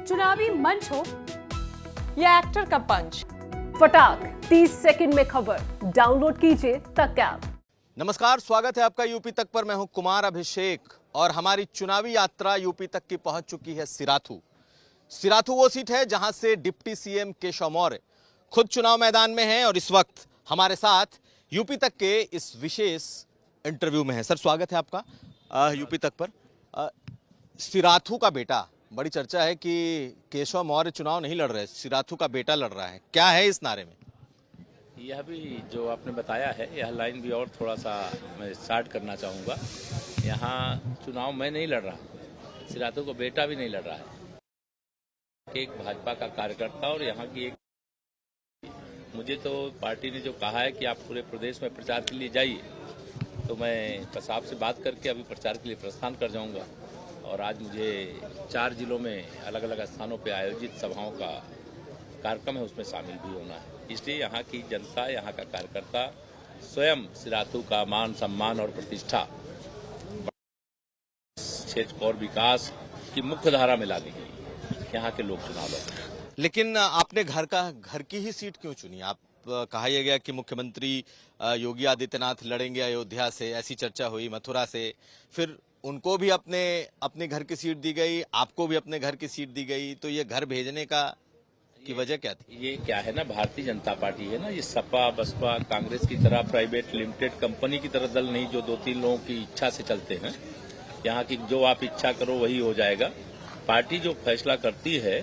चुनावी मंच हो या एक्टर का पंच, फटाक 30 सेकंड में खबर डाउनलोड कीजिए तक ऐप। नमस्कार, स्वागत है आपका यूपी तक पर। मैं हूं कुमार अभिषेक और हमारी चुनावी यात्रा यूपी तक की पहुंच चुकी है सिराथू। सिराथू वो सीट है जहां से डिप्टी सीएम केशव मौर्य खुद चुनाव मैदान में हैं और इस वक्त हमारे साथ यूपी तक के इस विशेष इंटरव्यू में है। सर, स्वागत है आपका यूपी तक पर। सिराथू का बेटा, बड़ी चर्चा है कि केशव मौर्य चुनाव नहीं लड़ रहे, सिराथू का बेटा लड़ रहा है। क्या है इस नारे में? यह भी जो आपने बताया है, यह लाइन भी और थोड़ा सा मैं स्टार्ट करना चाहूँगा। यहाँ चुनाव मैं नहीं लड़ रहा, सिराथू का बेटा भी नहीं लड़ रहा है। एक भाजपा का कार्यकर्ता और यहाँ की एक, मुझे तो पार्टी ने जो कहा है कि आप पूरे प्रदेश में प्रचार के लिए जाइए, तो मैं बस आपसे बात करके अभी प्रचार के लिए प्रस्थान कर जाऊँगा। और आज मुझे 4 जिलों में अलग अलग स्थानों पर आयोजित सभाओं का कार्यक्रम है, उसमें शामिल भी होना है। इसलिए यहाँ की जनता, यहाँ का कार्यकर्ता स्वयं सिराथू का मान सम्मान और प्रतिष्ठा क्षेत्र और विकास की मुख्य धारा में ला दी गई। यहाँ के लोग चुनाव लड़े। लेकिन आपने घर की ही सीट क्यों चुनी? आप कहा यह गया कि मुख्यमंत्री योगी आदित्यनाथ लड़ेंगे अयोध्या से, ऐसी चर्चा हुई, मथुरा से, फिर उनको भी अपने घर की सीट दी गई, आपको भी अपने घर की सीट दी गई, तो ये घर भेजने की वजह क्या थी? ये क्या है ना, भारतीय जनता पार्टी है ना, ये सपा बसपा कांग्रेस की तरह प्राइवेट लिमिटेड कंपनी की तरह दल नहीं जो 2-3 लोगों की इच्छा से चलते हैं। यहाँ की जो आप इच्छा करो वही हो जाएगा। पार्टी जो फैसला करती है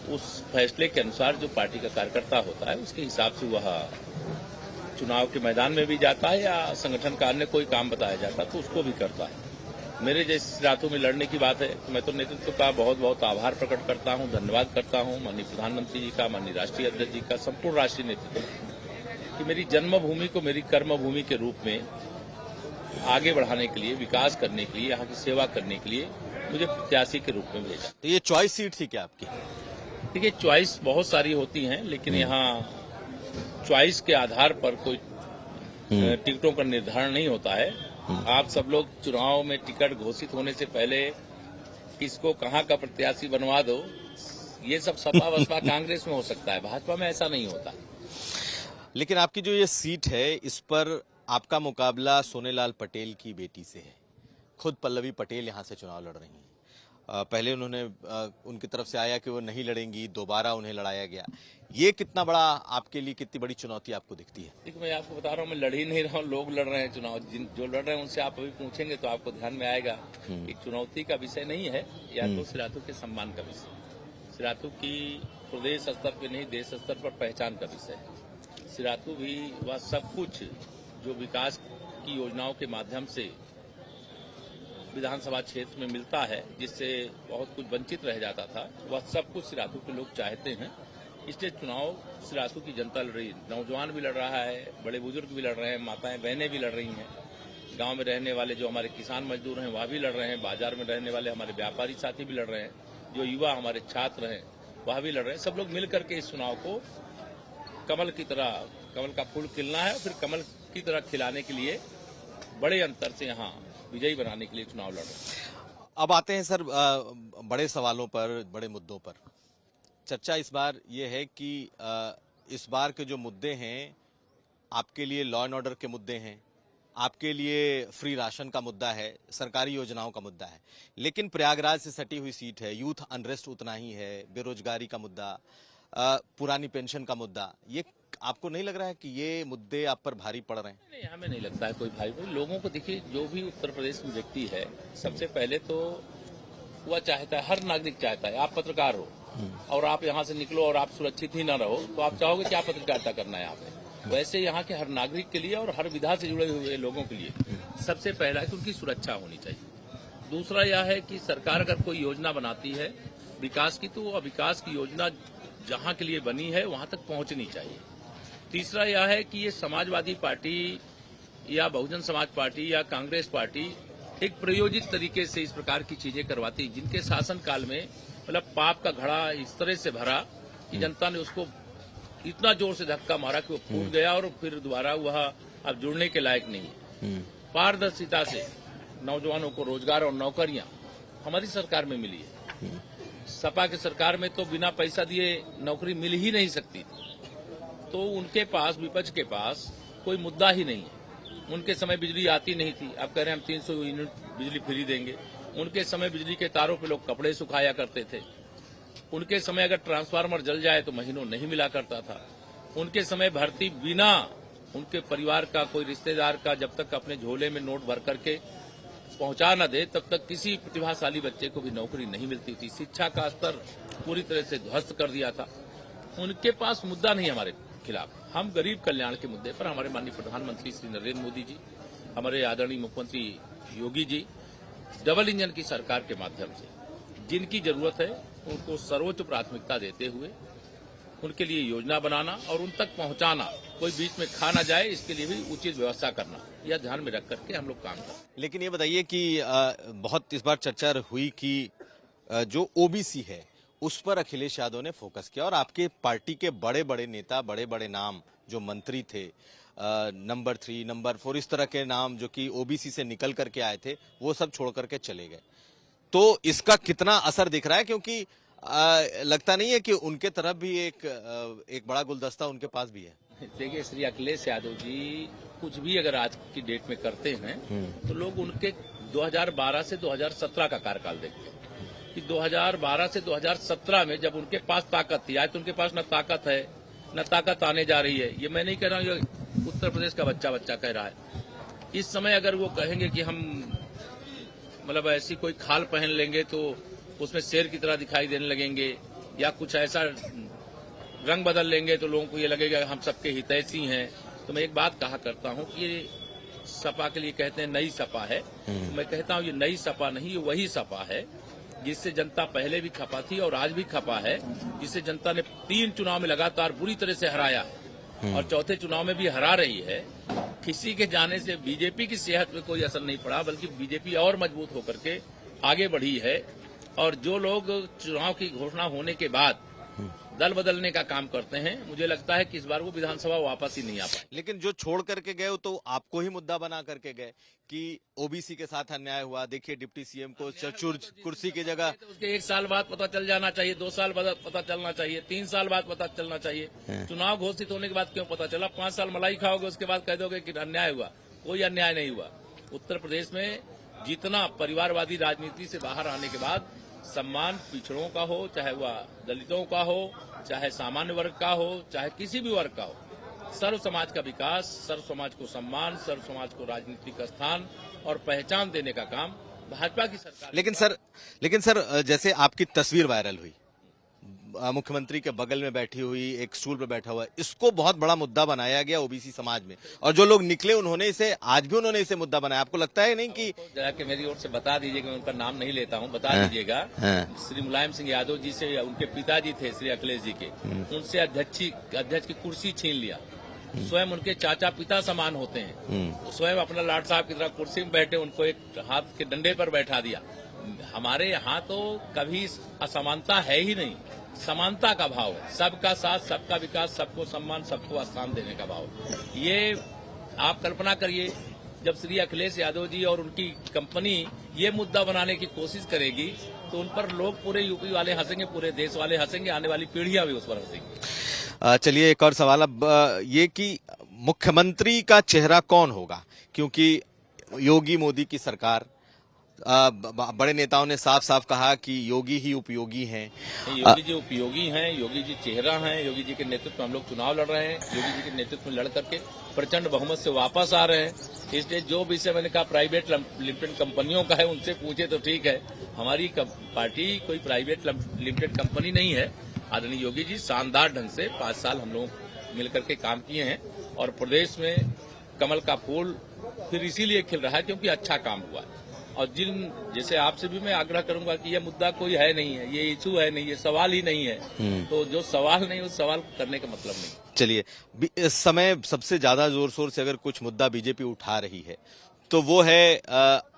उस फैसले के अनुसार जो पार्टी का कार्यकर्ता होता है उसके हिसाब से वह चुनाव के मैदान में भी जाता है या संगठन का अन्य कोई काम बताया जाता है तो उसको भी करता है। मेरे जैसे सिराथू में लड़ने की बात है तो मैं तो नेतृत्व का बहुत बहुत आभार प्रकट करता हूं, धन्यवाद करता हूं माननीय प्रधानमंत्री जी का, माननीय राष्ट्रीय अध्यक्ष जी का, संपूर्ण राष्ट्रीय नेतृत्व कि मेरी जन्मभूमि को मेरी कर्मभूमि के रूप में आगे बढ़ाने के लिए, विकास करने के लिए, यहाँ की सेवा करने के लिए मुझे प्रत्याशी के रूप में भेजा। तो ये चॉइस सीट थी क्या आपकी? देखिए, चॉइस बहुत सारी होती हैं, लेकिन यहाँ चॉइस के आधार पर कोई टिकटों का निर्धारण नहीं होता है। आप सब लोग चुनाव में टिकट घोषित होने से पहले किसको कहां का प्रत्याशी बनवा दो, ये सब सपा बसपा कांग्रेस में हो सकता है, भाजपा में ऐसा नहीं होता। लेकिन आपकी जो ये सीट है, इस पर आपका मुकाबला सोनेलाल पटेल की बेटी से है। खुद पल्लवी पटेल यहाँ से चुनाव लड़ रही हैं। पहले उन्होंने उनकी तरफ से आया कि वो नहीं लड़ेंगी, दोबारा उन्हें लड़ाया गया। ये कितना बड़ा आपके लिए, कितनी बड़ी चुनौती आपको दिखती है? देखिए, मैं आपको बता रहा हूँ, मैं लड़ ही नहीं रहा हूँ, लोग लड़ रहे हैं चुनाव। जो लड़ रहे हैं उनसे आप अभी पूछेंगे तो आपको ध्यान में आएगा कि चुनौती का विषय नहीं है, या तो सिराथू के सम्मान का विषय, सिराथू की प्रदेश स्तर पर नहीं देश स्तर पर पहचान का विषय है। सिराथू भी वह सब कुछ जो विकास की योजनाओं के माध्यम से विधानसभा क्षेत्र में मिलता है, जिससे बहुत कुछ वंचित रह जाता था, वह सब कुछ सिराथू के लोग चाहते हैं। इसलिए चुनाव सिराथू की जनता लड़ रही है। नौजवान भी लड़ रहा है, बड़े बुजुर्ग भी लड़ रहे हैं, माताएं बहनें भी लड़ रही हैं, गांव में रहने वाले जो हमारे किसान मजदूर हैं वह भी लड़ रहे हैं, बाजार में रहने वाले हमारे व्यापारी साथी भी लड़ रहे हैं, जो युवा हमारे छात्र हैं वह भी लड़ रहे हैं। सब लोग मिल करके इस चुनाव को कमल की तरह, कमल का फूल खिलना है, फिर कमल की तरह खिलाने के लिए बड़े अंतर से यहाँ विजयी बनाने के लिए चुनाव लड़ रहे हैं। अब आते हैं सर बड़े सवालों पर, बड़े मुद्दों पर। चर्चा इस बार ये है कि इस बार के जो मुद्दे हैं आपके लिए लॉ एंड ऑर्डर के मुद्दे हैं, आपके लिए फ्री राशन का मुद्दा है, सरकारी योजनाओं का मुद्दा है। लेकिन प्रयागराज से सटी हुई सीट है, यूथ अनरेस्ट उतना ही है, बेरोजगारी का मुद्दा, पुरानी पेंशन का मुद्दा। ये आपको नहीं लग रहा है कि ये मुद्दे आप पर भारी पड़ रहे हैं? नहीं, हमें नहीं लगता है कोई भारी। लोगों को देखिए, जो भी उत्तर प्रदेश में व्यक्ति है, सबसे पहले तो वह चाहता है, हर नागरिक चाहता है, आप पत्रकार हो और आप यहाँ से निकलो और आप सुरक्षित ही न रहो तो आप चाहोगे क्या पत्रकारिता करना है यहाँ पे। वैसे यहाँ के हर नागरिक के लिए और हर विधा से जुड़े हुए लोगों के लिए सबसे पहला है कि उनकी सुरक्षा होनी चाहिए। दूसरा यह है कि सरकार अगर कोई योजना बनाती है विकास की, तो वह विकास की योजना जहाँ के लिए बनी है वहाँ तक पहुँचनी चाहिए। तीसरा यह है कि ये समाजवादी पार्टी या बहुजन समाज पार्टी या कांग्रेस पार्टी एक प्रयोजित तरीके से इस प्रकार की चीजें करवाती, जिनके शासनकाल में मतलब पाप का घड़ा इस तरह से भरा कि जनता ने उसको इतना जोर से धक्का मारा कि वो फूट गया और फिर दोबारा वह अब जुड़ने के लायक नहीं है। पारदर्शिता से नौजवानों को रोजगार और नौकरियां हमारी सरकार में मिली है। सपा की सरकार में तो बिना पैसा दिए नौकरी मिल ही नहीं सकती, तो उनके पास, विपक्ष के पास कोई मुद्दा ही नहीं है। उनके समय बिजली आती नहीं थी, अब कह रहे हैं हम 300 यूनिट बिजली फ्री देंगे। उनके समय बिजली के तारों पे लोग कपड़े सुखाया करते थे। उनके समय अगर ट्रांसफार्मर जल जाए तो महीनों नहीं मिला करता था। उनके समय भर्ती बिना उनके परिवार का, कोई रिश्तेदार का, जब तक अपने झोले में नोट भर करके पहुंचा न दे तब तक किसी प्रतिभाशाली बच्चे को भी नौकरी नहीं मिलती थी। शिक्षा का स्तर पूरी तरह से ध्वस्त कर दिया था। उनके पास मुद्दा नहीं हमारे खिलाफ। हम गरीब कल्याण के मुद्दे पर हमारे माननीय प्रधानमंत्री श्री नरेंद्र मोदी जी, हमारे आदरणीय मुख्यमंत्री योगी जी, डबल इंजन की सरकार के माध्यम से जिनकी जरूरत है उनको सर्वोच्च प्राथमिकता देते हुए उनके लिए योजना बनाना और उन तक पहुंचाना, कोई बीच में खा ना जाए, इसके लिए भी उचित व्यवस्था करना, यह ध्यान में रख करके हम लोग काम करते हैं। लेकिन ये बताइए कि बहुत इस बार चर्चा हुई कि जो ओबीसी है उस पर अखिलेश यादव ने फोकस किया और आपके पार्टी के बड़े बड़े नेता, बड़े बड़े नाम जो मंत्री थे, नंबर 3, नंबर 4, इस तरह के नाम जो कि ओबीसी से निकल करके आए थे, वो सब छोड़ करके चले गए। तो इसका कितना असर दिख रहा है? क्योंकि लगता नहीं है कि उनके तरफ भी एक बड़ा गुलदस्ता उनके पास भी है। देखिए, श्री अखिलेश यादव जी कुछ भी अगर आज की डेट में करते हैं तो लोग उनके 2012 से 2017 का कार्यकाल देखते हैं कि 2012 से 2017 में जब उनके पास ताकत थी, आज तो उनके पास न ताकत है न ताकत आने जा रही है। ये मैं नहीं कह रहा हूँ, ये उत्तर प्रदेश का बच्चा कह रहा है। इस समय अगर वो कहेंगे कि हम मतलब ऐसी कोई खाल पहन लेंगे तो उसमें शेर की तरह दिखाई देने लगेंगे, या कुछ ऐसा रंग बदल लेंगे तो लोगों को ये लगेगा हम सबके हितैषी हैं। तो मैं एक बात कहा करता हूं कि ये सपा के लिए कहते हैं नई सपा है, तो मैं कहता हूं ये नई सपा नहीं, ये वही सपा है जिससे जनता पहले भी खपा थी और आज भी खपा है, जिसे जनता ने 3 चुनाव में लगातार बुरी तरह से हराया है और चौथे चुनाव में भी हरा रही है। किसी के जाने से बीजेपी की सेहत में कोई असर नहीं पड़ा, बल्कि बीजेपी और मजबूत होकर के आगे बढ़ी है। और जो लोग चुनाव की घोषणा होने के बाद दल बदलने का काम करते हैं, मुझे लगता है कि इस बार वो विधानसभा वापस ही नहीं आ पाए। लेकिन जो छोड़ करके गए तो आपको ही मुद्दा बना करके गए कि ओबीसी के साथ अन्याय हुआ। देखिए, डिप्टी सीएम को चचुर कुर्सी की जगह उसके 1 साल बाद पता चल जाना चाहिए, 2 साल बाद पता चलना चाहिए, 3 साल बाद पता चलना चाहिए। चुनाव घोषित होने के बाद क्यों पता चला? 5 साल मलाई खाओगे, उसके बाद कह दोगे कि अन्याय हुआ। कोई अन्याय नहीं हुआ। उत्तर प्रदेश में जितना परिवारवादी राजनीति से बाहर आने के बाद सम्मान पिछड़ों का हो, चाहे वह दलितों का हो, चाहे सामान्य वर्ग का हो, चाहे किसी भी वर्ग का हो, सर्व समाज का विकास, सर्व समाज को सम्मान, सर्व समाज को राजनीतिक स्थान और पहचान देने का काम भाजपा की सरकार। लेकिन सर जैसे आपकी तस्वीर वायरल हुई, मुख्यमंत्री के बगल में बैठी हुई, एक स्टूल पर बैठा हुआ, इसको बहुत बड़ा मुद्दा बनाया गया ओबीसी समाज में, और जो लोग निकले उन्होंने इसे मुद्दा बनाया। आपको लगता है नहीं कि जाके मेरी ओर से बता दीजिएगा, मैं उनका नाम नहीं लेता हूं, बता दीजिएगा। श्री मुलायम सिंह यादव जी से, उनके पिताजी थे श्री अखिलेश जी के, उनसे अध्यक्ष की कुर्सी छीन लिया। स्वयं उनके चाचा पिता समान होते हैं, स्वयं अपना लाड साहब की तरह कुर्सी में बैठे, उनको एक हाथ के डंडे पर बैठा दिया। हमारे यहाँ तो कभी असमानता है ही नहीं, समानता का भाव है, सबका साथ, सबका विकास, सबको सम्मान, सबको स्थान देने का भाव। ये आप कल्पना करिए, जब श्री अखिलेश यादव जी और उनकी कंपनी ये मुद्दा बनाने की कोशिश करेगी तो उन पर लोग, पूरे यूपी वाले हंसेंगे, पूरे देश वाले हंसेंगे, आने वाली पीढ़ियां भी उस पर हंसेंगी। चलिए, एक और सवाल अब ये कि मुख्यमंत्री का चेहरा कौन होगा? क्योंकि योगी मोदी की सरकार, बड़े नेताओं ने साफ साफ कहा कि योगी ही उपयोगी हैं। योगी जी उपयोगी हैं, योगी जी चेहरा हैं, योगी जी के नेतृत्व में हम लोग चुनाव लड़ रहे हैं, योगी जी के नेतृत्व में लड़ करके प्रचंड बहुमत से वापस आ रहे हैं। इसलिए जो विषय मैंने कहा प्राइवेट लिमिटेड कंपनियों का है, उनसे पूछे तो ठीक है, हमारी पार्टी कोई प्राइवेट लिमिटेड कंपनी नहीं है। आदरणीय योगी जी शानदार ढंग से 5 साल हम लोग मिलकर के काम किए हैं और प्रदेश में कमल का फूल फिर इसीलिए खिल रहा है क्योंकि अच्छा काम हुआ है। और जैसे आपसे भी मैं आग्रह करूंगा कि यह मुद्दा कोई है नहीं है, ये इशू है नहीं, ये सवाल ही नहीं है, तो जो सवाल नहीं उस सवाल करने का मतलब नहीं। चलिए, इस समय सबसे ज्यादा जोर शोर से अगर कुछ मुद्दा बीजेपी उठा रही है तो वो है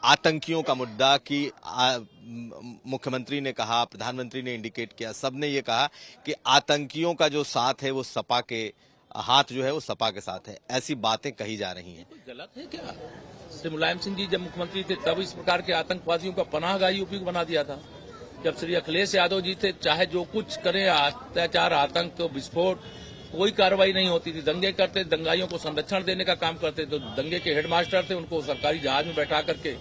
आतंकियों का मुद्दा कि मुख्यमंत्री ने कहा, प्रधानमंत्री ने इंडिकेट किया, सबने ये कहा कि आतंकियों का जो साथ है वो सपा के हाथ जो है वो सपा के साथ है। ऐसी बातें कही जा रही हैं। गलत है क्या? श्री मुलायम सिंह जी जब मुख्यमंत्री थे तब इस प्रकार के आतंकवादियों का पनाहगाह यूपी को बना दिया था। जब श्री अखिलेश यादव जी थे, चाहे जो कुछ करें, अत्याचार, आतंक, विस्फोट, कोई कार्रवाई नहीं होती थी। दंगे करते, दंगाइयों को संरक्षण देने का काम करते। तो दंगे के हेडमास्टर थे, उनको सरकारी जहाज में बैठा करके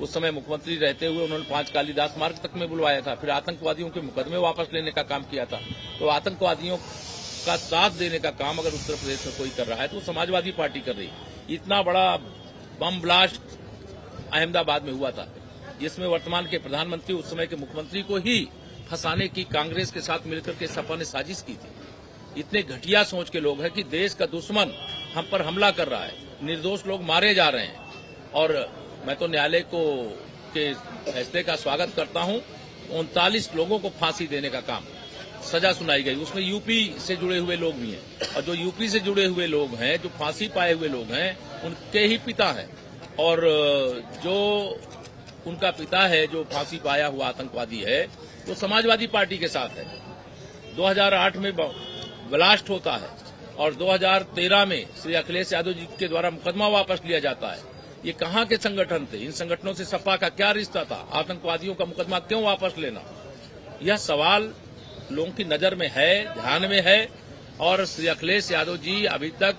उस समय मुख्यमंत्री रहते हुए उन्होंने 5 कालिदास मार्ग तक में बुलवाया था। फिर आतंकवादियों के मुकदमे वापस लेने का काम किया था। तो आतंकवादियों का साथ देने का काम अगर उत्तर प्रदेश में कोई कर रहा है तो समाजवादी पार्टी कर रही है। इतना बड़ा बम ब्लास्ट अहमदाबाद में हुआ था, जिसमें वर्तमान के प्रधानमंत्री, उस समय के मुख्यमंत्री को ही फंसाने की कांग्रेस के साथ मिलकर के सपा ने साजिश की थी। इतने घटिया सोच के लोग हैं कि देश का दुश्मन हम पर हमला कर रहा है, निर्दोष लोग मारे जा रहे हैं। और मैं तो न्यायालय के फैसले का स्वागत करता हूं। 39 लोगों को फांसी देने का काम, सजा सुनाई गई। उसमें यूपी से जुड़े हुए लोग भी हैं, और जो यूपी से जुड़े हुए लोग हैं, जो फांसी पाए हुए लोग हैं, उनके ही पिता हैं। और जो उनका पिता है, जो फांसी पाया हुआ आतंकवादी है, वो समाजवादी पार्टी के साथ है। 2008 में ब्लास्ट होता है और 2013 में श्री अखिलेश यादव जी के द्वारा मुकदमा वापस लिया जाता है। ये कहाँ के संगठन थे? इन संगठनों से सपा का क्या रिश्ता था? आतंकवादियों का मुकदमा क्यों वापस लेना? यह सवाल लोगों की नजर में है, ध्यान में है। और श्री अखिलेश यादव जी अभी तक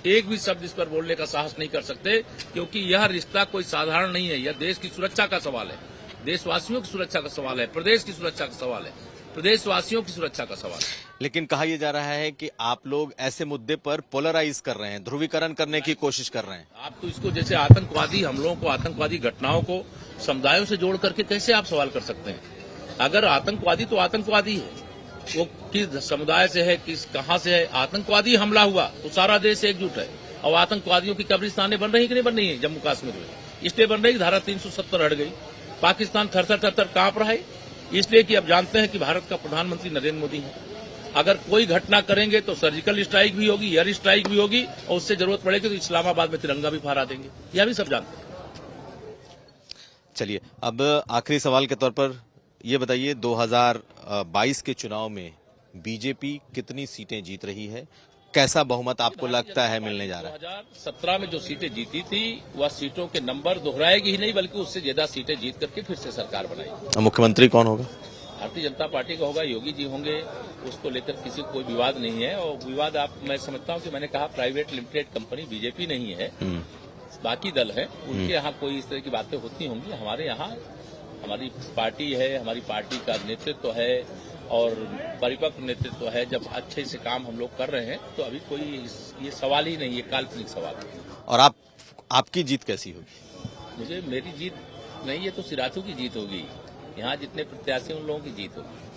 एक भी शब्द इस पर बोलने का साहस नहीं कर सकते, क्योंकि यह रिश्ता कोई साधारण नहीं है। यह देश की सुरक्षा का सवाल है, देशवासियों की सुरक्षा का सवाल है, प्रदेश की सुरक्षा का सवाल है, प्रदेशवासियों की सुरक्षा का सवाल है। लेकिन कहा यह जा रहा है कि आप लोग ऐसे मुद्दे पर पोलराइज कर रहे हैं, ध्रुवीकरण करने की कोशिश कर रहे हैं। आप तो इसको जैसे आतंकवादी हमलों को, आतंकवादी घटनाओं को समुदायों से जोड़ करके कैसे आप सवाल कर सकते हैं? अगर आतंकवादी तो आतंकवादी है, वो किस समुदाय से है, किस कहां से है। आतंकवादी हमला हुआ तो सारा देश एकजुट है। और आतंकवादियों की कब्रिस्तानें बन रही कि नहीं बन रही है जम्मू कश्मीर में? इसलिए बन रही, धारा 370 हट गई। पाकिस्तान थर-थर कांप रहा है, इसलिए कि अब जानते हैं कि भारत का प्रधानमंत्री नरेंद्र मोदी है। अगर कोई घटना करेंगे तो सर्जिकल स्ट्राइक भी होगी, एयर स्ट्राइक भी होगी, और उससे जरूरत पड़ेगी तो इस्लामाबाद में तिरंगा भी फहरा देंगे। यह भी सब जानते हैं। चलिए, अब आखिरी सवाल के तौर पर ये बताइए, 2022 के चुनाव में बीजेपी कितनी सीटें जीत रही है? कैसा बहुमत आपको लगता है मिलने जा रहा है? 2017 में जो सीटें जीती थी, वह सीटों के नंबर दोहराएगी ही नहीं, बल्कि उससे ज्यादा सीटें जीत करके फिर से सरकार बनाएगी। मुख्यमंत्री कौन होगा? भारतीय जनता पार्टी का होगा, योगी जी होंगे। उसको लेकर किसी को कोई विवाद नहीं है। और विवाद मैं समझता हूं कि मैंने कहा प्राइवेट लिमिटेड कंपनी बीजेपी नहीं है, बाकी दल है, उनके यहाँ कोई इस तरह की बातें होती होंगी। हमारे यहाँ हमारी पार्टी है, हमारी पार्टी का नेतृत्व है और परिपक्व नेतृत्व है। जब अच्छे से काम हम लोग कर रहे हैं तो अभी कोई ये सवाल ही नहीं है, काल्पनिक सवाल है। और आपकी जीत कैसी होगी? मेरी जीत नहीं, ये तो सिराथू की जीत होगी। यहाँ जितने प्रत्याशी, उन लोगों की जीत होगी।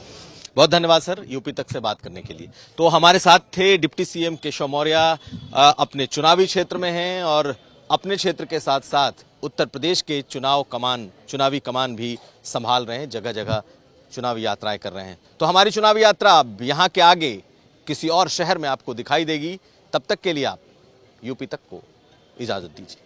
बहुत धन्यवाद सर, यूपी तक से बात करने के लिए। तो हमारे साथ थे डिप्टी सीएम केशव मौर्य, अपने चुनावी क्षेत्र में हैं और अपने क्षेत्र के साथ साथ उत्तर प्रदेश के चुनावी कमान भी संभाल रहे हैं, जगह जगह चुनावी यात्राएं कर रहे हैं। तो हमारी चुनावी यात्रा अब यहाँ के आगे किसी और शहर में आपको दिखाई देगी। तब तक के लिए आप यूपी तक को इजाजत दीजिए।